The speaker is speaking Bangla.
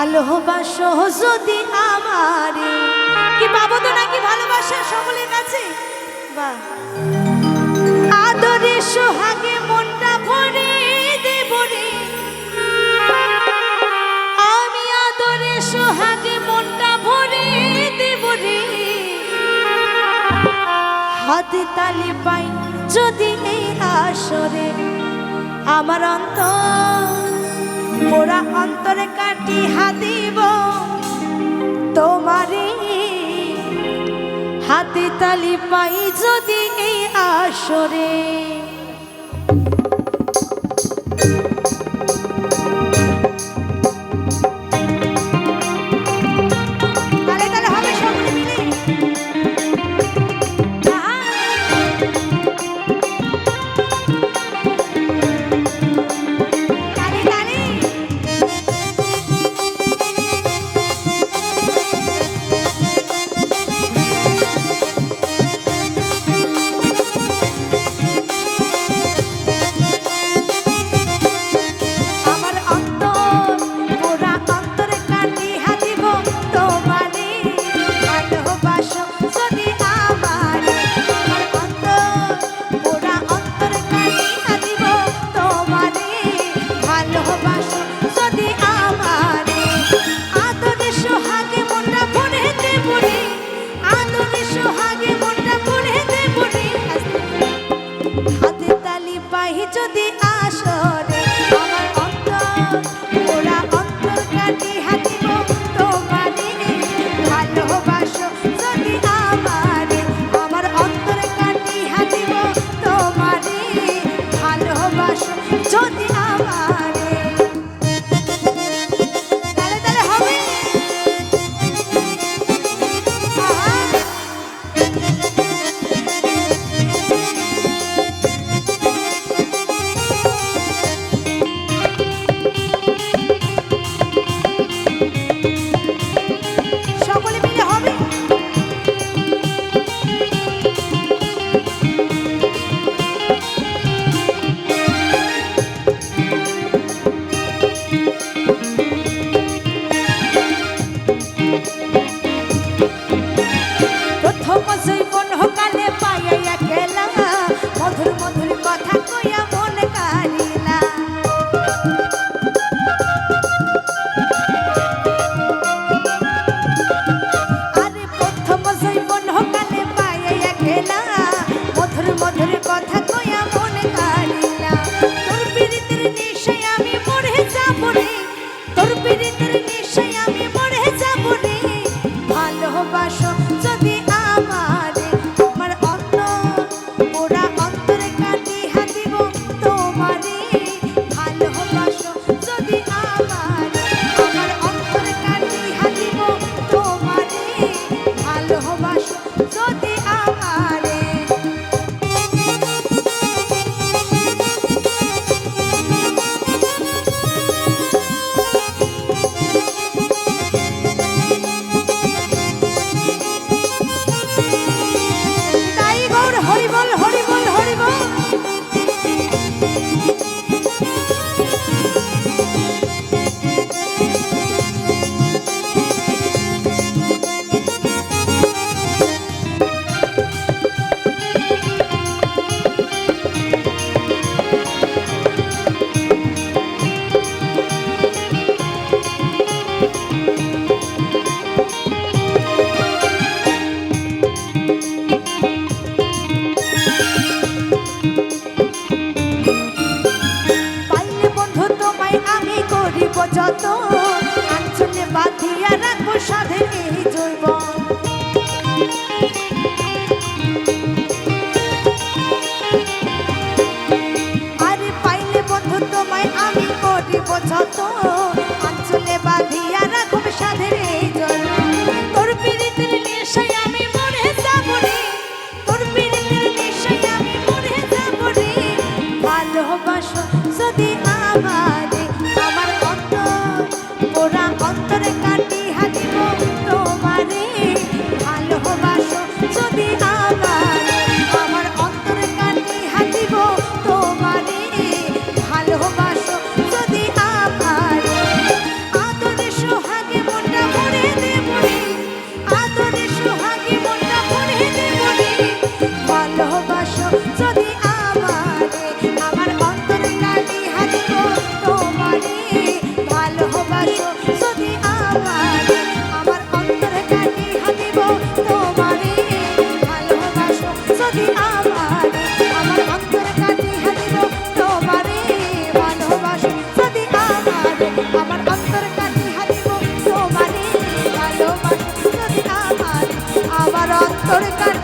ভালোবাসো যদি আমারে। কি পাবো তো নাকি ভালোবাসা সকলের কাছে? বাহ। আদরে সোহাগে মনটা ভরে দেব রে, আমি আদরে সোহাগে মনটা ভরে দেব রে। হাতে তালি পাই যদি এই আসরে, আমার অন্তর মোরা অন্তরে কাটি হাদিব তোমারে। হাতে তালি পাই যদি এই আসরে। যদি আসরে আমার অন্তর ওরা অন্তর কাটি হাতিব তোমারে। ভালোবাসো যদি আমারে, আমার অন্তর কাটি হাতিব তোমারে। ভালোবাসো যদি আমারে। তালে তালে হবে। ভালোবাসো যদি আমারে, আমার অন্তর ওরা অন্তরে কাটি হাতিব তোমারে। ভালোবাসো যদি আমারে, আমার অন্তরে কাটি হাতিব তোমারে। ভালোবাসো যদি আমারে। যত আঞ্চলে বাঁধিয়া রাখবো সাধের এই যৌবন। আরে পাইলে বন্ধু তোমায় আমি করিব যত, আঞ্চলে বাঁধিয়া রাখবো সাধের এই যৌবন। তোর পীড়িতের নেশায় আমি মরে যাব রে, তোর পীড়িতের নেশায় আমি মরে যাব রে। ভালোবাসো যদি আমারে, আমার ওরা অন্তরে কাটি হাতিব তোমারে। ভালোবাসো যদি আমারে, আমার অন্তরে কাটি হাতিব তোমারে। ভালোবাসো যদি আমারে। আদরে সোহাগ তোর কানে